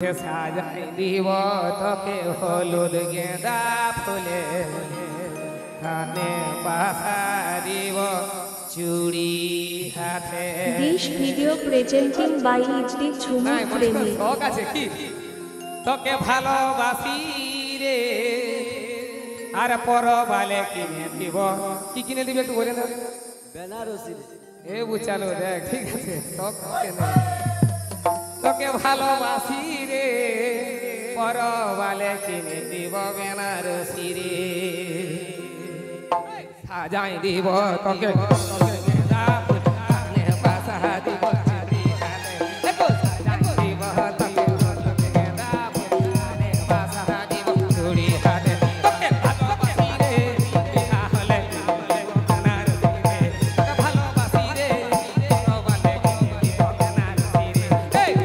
সাজাই দিব তোকে হলুদ গেঁদা ফুলে কানে পাশা দিব চুড়ি হাতে। This video presenting by HD Chhumu Premi। শখ আছে কি তোকে ভালোবাসি রে আর পরবালে কিনে দিব। কি কিনে দিবে একটু বলে দাও। বেনারসি এ বুঝালো দেখ, ঠিক আছে শখ আছে না। তোকে ভালোবাসি রে পরবালে কিনে দিব বেনারসি রে। সাজাই দিব তোকে গেঁদা ফুলে বাসা দিব চুড়ি হাতে। সাজাই দিব তোকে গেঁদা ফুলে বাসা দিব চুড়ি হাতে। তোকে ভালোবাসি রে বিয়া হলে কিনে দিব বেনারসি রে। তোকে ভালোবাসি রে পরবালে কিনে দিব বেনারসি রে।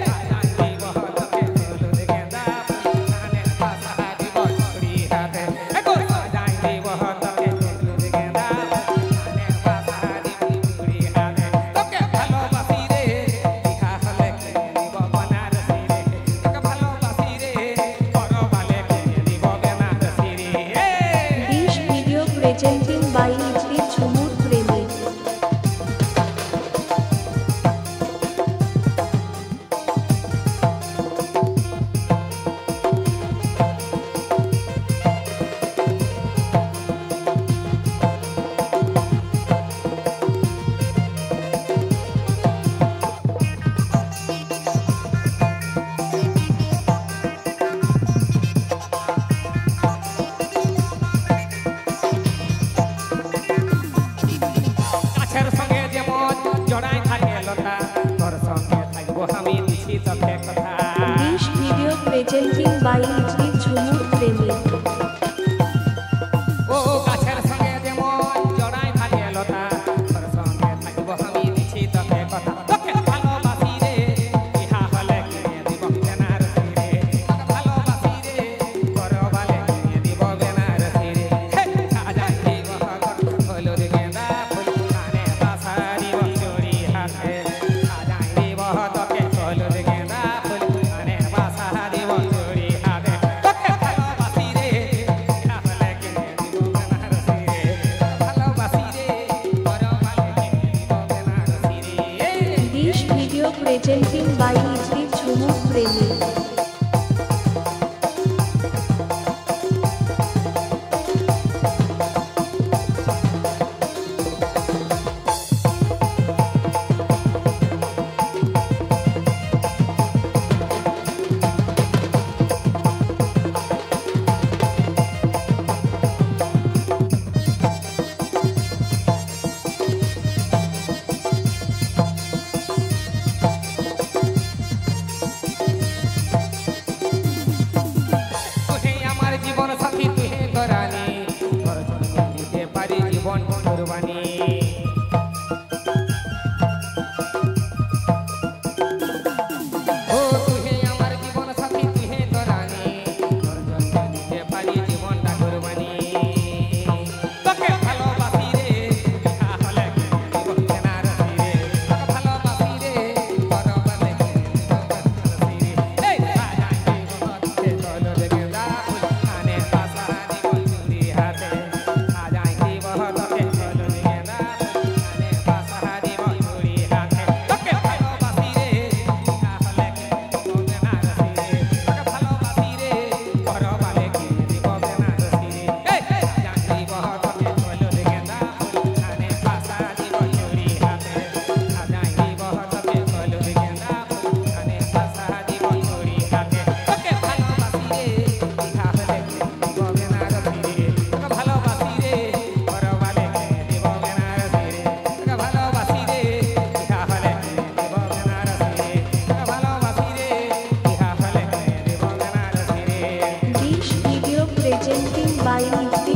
সাজাই দিব তোকে হলুদ গেঁদা ফুলে বাসা দিব চুড়ি হাতে। সাজাই দিব তোকে হলুদ গেঁদা ফুলে বাসা দিব চুড়ি হাতে। তোকে ভালোবাসি রে বিয়া হলে কিনে দিব বেনারসি রে। তোকে ভালোবাসি রে পরবালে কিনে দিব বেনারসি রে। This video presenting by HD Chhumu Premi। গাছের সঙ্গে যেমন জড়াই থাকে লতা, তোর সঙ্গে থাকবো আমি দিছি তোকে কথা। This video presenting by HD Chhumu Premi। ও গাছের সঙ্গে যেমন জড়াই থাকে লতা, তোর সঙ্গে থাকবো আমি দিছি তোকে কথা। তোকে ভালোবাসি রে বিয়া হলে কিনে দিব বেনারসি রে। তোকে ভালোবাসি রে পরবালে কিনে দিব বেনারসি রে। সাজাই দিব হলুদ গেঁদা ফুল কানে বাসা দিব চুড়ি হাতে। সাজাই দিব তোকে হলুদ গেঁদা ফুল কানে বাসা দিব চুড়ি হাতে। তোকে ভালোবাসি রে বিয়া হলে কিনে দিব বেনারসি রে। ভালোবাসি রে পরবালে কিনে দিব বেনারসি রে। This video presenting by HD Chhumu Premi। তুই আমার জীবন সাথী, তুই তোরানি, তোর জন্য দিতে পারি জীবন কুরবানি। ও তুই আমার জীবন সাথী, তুই তোরানি, তোর জন্য দিতে পারি জীবনটা কুরবানি। তোকে ভালোবাসি রে বিয়া হলে কিনে দিব বেনারসি রে। তোকে ভালোবাসি রে পরবালে কিনে দিব বেনারসি রে। সাজাই দিব তোকে হলুদ গেঁদা ফুল কানে বাসা দিব চুড়ি হাতে। সাজাই দিব তোকে হলুদ গেঁদা ফুল কানে বাসা দিব চুড়ি হাতে। তোকে ভালোবাসি রে বিয়া হলে কিনে দিব বেনারসি রে। তোকে ভালোবাসি রে পরবালে কিনে দিব বেনারসি রে। সাজাই দিব তোকে হলুদ গেঁদা ফুল কানে বাসা দিব চুড়ি হাতে। সাজাই দিব তোকে হলুদ গেঁদা ফুল কানে বাসা দিব চুড়ি হাতে। তোকে ভালোবাসি রে বিয়া হলে কিনে দিব বেনারসি রে। তোকে ভালোবাসি রে পরবালে কিনে দিব বেনারসি রে। তোকে ভালোবাসি রে বিয়া হলে কিনে দিব বেনারসি রে। তোকে ভালোবাসি রে বিয়া হলে কিনে দিব বেনারসি রে। This video presenting by HD